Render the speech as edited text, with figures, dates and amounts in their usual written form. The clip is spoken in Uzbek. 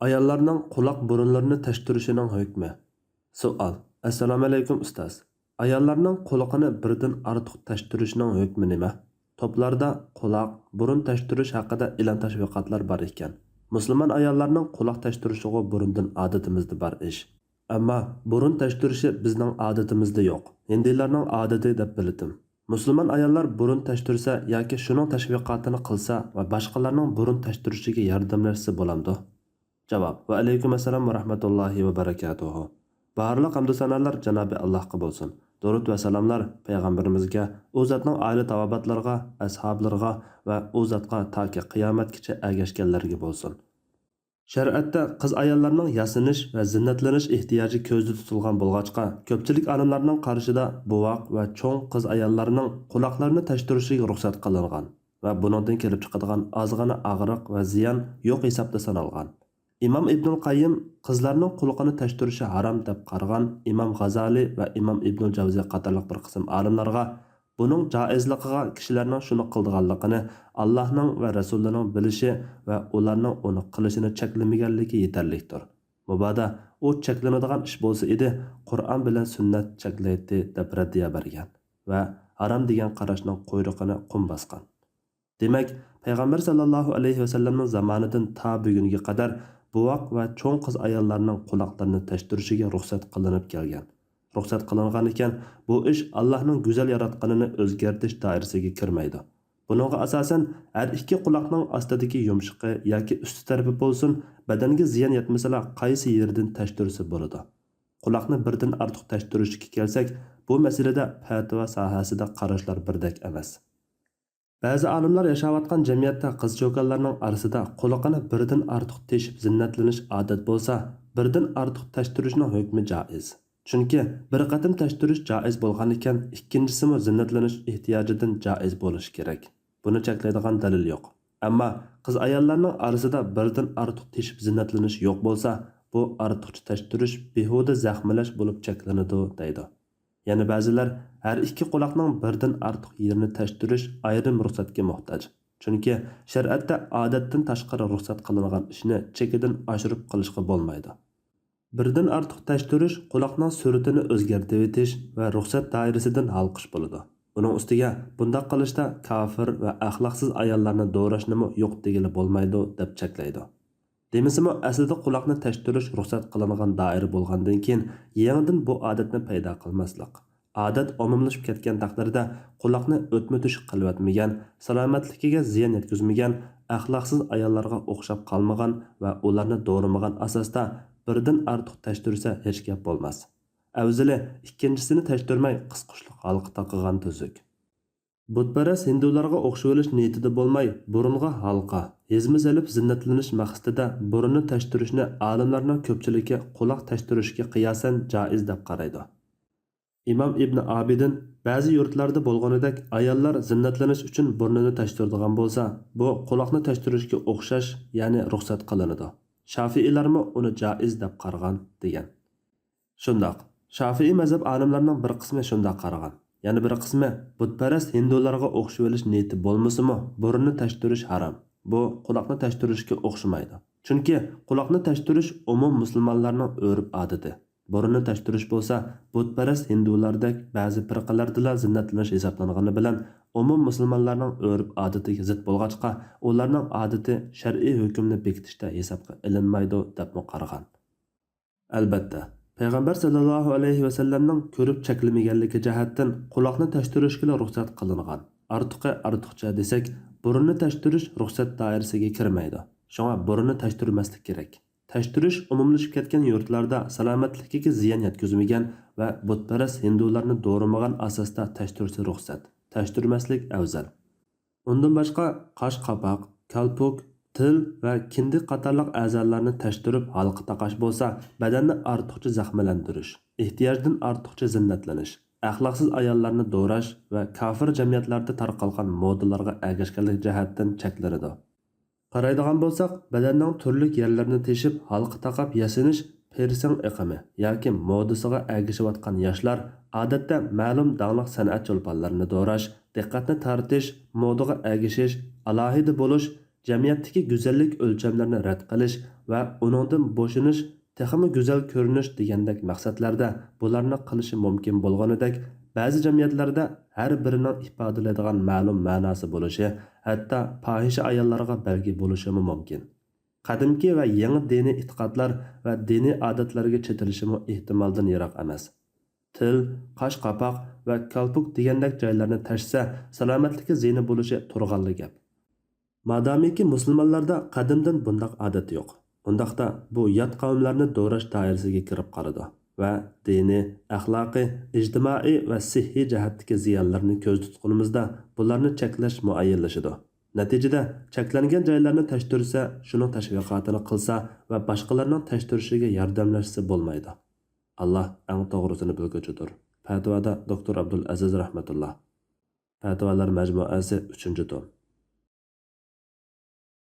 Ayollarning quloq burunlarini tashtirishining hukmi. Savol. Assalomu alaykum ustoz. Ayollarning quloqini birdan ortiq tashtirishining hukmi nima? Toplarda quloq, burun tashtirish haqida e'lon tashviqotlar bor ekan. Musulmon ayollarning quloq tashtirishiga burundan odatimizda bor ish. Ammo burun tashtirishi bizning odatimizda yo'q. Hindiylarning odati deb bildim. Musulmon ayollar burun tashtirsa yoki shuning tashviqotini qilsa va boshqalarning burun tashtirishiga yordamlashsa bo'lamdi. Javob. Va alaykum assalom va rahmatullohi va barakatuhu. Barliq hamd sanolar Janobi Allohga bo'lsin. Durud va salomlar payg'ambarimizga, u zotning oila tavobatlarga, ashablariga va u zotga toki qiyomatgacha ergashganlarga bo'lsin. Shariatda qiz ayollarning yasinish va zinnatlanish ehtiyoji ko'zda tutilgan bo'lg'achqa, ko'pchilik olimlarning qarashida buvoq va cho'ng qiz ayollarning quloqlarini tashtirishiga ruxsat qilingan va buningdan kelib chiqadigan ozg'ina og'riq va ziyon yo'q hisobda sanalgan. İmam İbn Qayyim qizlarning quloqini tashtirishi harom deb qaragan İmam G'azali va İmam İbn Javziy qatorliq bir qism olimlarga buning joizligiga kishilarning shuni qildiganligini Allohning va Rasulining bilishi va ularning uni qilishini cheklamaganligi yetarlidir. Mubodo u cheklanadigan ish bo'lsa edi, Qur'on bilan sunnat cheklaydi deb raddiya bergan va harom degan qarashning quyruqini qum bosgan. Demak, payg'ambar sallallohu alayhi vasallamning zamonidan ta bugunga qadar buvoq va cho'ng qiz ayollarning quloqlarini tashtirishiga ruxsat qilinib kelgan. Ruxsat qilingan ekan, bu ish Allohning go'zal yaratganini o'zgartirish doirasiga kirmaydi. Buningga asosan har ikki quloqning ostidagi yumshiqi yoki usti tarafi bo'lsin, badanga ziyon yetmasa, qaysi yerdan tashtirsa bo'ladi. Quloqni birdan ortiq tashtirishga kelsak, bu masalada fatvo sohasida qarashlar birdek emas. Ba'zi olimlar yashayotgan jamiyatda qiz-cho'kanlarning orasida quloqini birdan ortiq teshib zinnatlanish odat bo'lsa, birdan ortiq tashtirishning hukmi joiz. Chunki bir qatim tashtirish joiz bo'lgan ekan, ikkinchisimi zinnatlanish ehtiyojidan joiz bo'lishi kerak. Buni cheklaydigan dalil yo'q. Ammo qiz ayollarning orasida birdan ortiq teshib zinnatlanish yo'q bo'lsa, bu ortiqcha tashtirish behuda zaxmlash bo'lib cheklanadi deydi. Yana ba'zilar har ikki quloqning birdan ortiq yerini tashtirish ayrim ruxsatga muhtoj. Chunki shariatda odatdan tashqari ruxsat qilingan ishni chekidan oshirib qilishga bo'lmaydi. Birdan ortiq tashtirish quloqning suratini o'zgartirib etish va ruxsat doirasidan halqish bo'ladi. Buning ustiga bunday qilishda kofir va axloqsiz ayollarni do'rashnimi yo'q degili bo'lmaydi deb cheklaydi. Demisimi aslida quloqni tashtirish ruxsat qilingan doira bo'lgandan keyin yangidan bu odatni paydo qilmaslik. Odat umumlashib ketgan taqdirda quloqni o'tma-tush qilib salomatligiga ziyon yetkazmagan, axloqsiz ayollarga o'xshab qolmagan va ularni do'rimagan asosda birdan ortiq tashtirsa hech gap bo'lmas. Afzali ikkinchisini tashtirmay qisqushliq halqa taqilgan tuzuk. Butparast hindularga o'xshab olish niyatida bo'lmay, burunga halqa, hezmi salib zinnatlanish maqsadida burunni tashtirishni olimlarning ko'pchiligi quloq tashtirishga qiyosan joiz deb qaraydi. İmam İbn Abidin ba'zi yurtlarda bo'lganidek ayollar zinnatlanish uchun burnini tashtiradigan bo'lsa, bu quloqni tashtirishga o'xshash, ya'ni ruxsat qilinadi. Shafiiylarmi uni joiz deb qaragan degan. Shundoq, Shafiiy mazhab olimlarining bir qismi shunday qaragan. Yana bir qismi butparast hindularga o'xshab olish niyati bo'lmasa-mu, burunni tashtirish harom. Bu quloqni tashtirishga o'xshamaydi. Chunki quloqni tashtirish umum musulmonlarning urf-odati. Burunni tashtirish bo'lsa, butparast hindulardek ba'zi firqalarda zinnatlanish hisoblangani bilan umum musulmonlarning urf-odatiga zid bo'lg'achqa, ularning odati shar'iy hukmni bekitishda hisobga ilinmaydi deb qaragan. Albatta, Payg'ambar sallallohu alayhi va sallamning ko'rib cheklamaganligi jihatdan quloqni tashtirishga ruxsat qilingan. Ortiqcha desak, burunni tashtirish ruxsat doirasiga kirmaydi. Shunga burunni tashtirmaslik kerak. Tashtirish umumlashib ketgan yurtlarda salomatligiga ziyon yetkazmagan va butparast hindularni do'rimagan asosda tashtirsa ruxsat, tashtirmaslik afzal. Undan boshqa qosh qapoq, kalpuk, til va kindi qatorliq a'zolarni tashtirib halqa taqash bo'lsa, badanni ortiqcha zaxmlantirish, ehtiyojdan ortiqcha zinnatlanish, axloqsiz ayollarni do'rash va kofir jamiyatlarda tarqalgan modalarga ergashganlik jihatdan cheklanadi. Qaraydigan bo'lsak, badanning turli yerlarini teshib halqa taqab yasinish persing iqimi yoki modasiga ergashayotgan yoshlar odatda ma'lum danglik san'at cho'lponlarini do'rash, diqqatni tortish, modaga ergashish, alohida bo'lish, jamiyatdagi go'zallik o'lchamlarini rad qilish va uningdan bo'shinish texmi go'zal ko'rinish degandek maqsadlarda bularni qilishi mumkin bo'lganidek, ba'zi jamiyatlarda har birining ifodalaydigan ma'lum ma'nosi bo'lishi, hatto fohisha ayollarga belgi bo'lishi mumkin. Qadimki va yangi diniy e'tiqodlar va diniy odatlarga chetilishi ehtimoldan yiroq emas. Til, qosh qapoq va kalpuk degandek joylarni tashsa, salomatlikka ziyni bo'lishi turg'anli gap. Madamiki musulmonlarda qadimdan bundaq odat yo'q. Undaqda bu yot qavmlarni do'rash doirasiga kirib qoladi va diniy, axloqiy, ijtimoiy va sihhiy jihatdagi ziyonlarni ko'z tutganimizda bularni cheklash muayyanlashadi. Natijada cheklangan joylarni tashtirsa, shuning tashviqotini qilsa va boshqalarning tashtirishiga yordamlashsa bo'lmaydi. Allah eng to'g'risini bilguchidir. Fatvoda Dr. Abdul Aziz rahmatulloh. Fatvolar majmuasi 3-tom.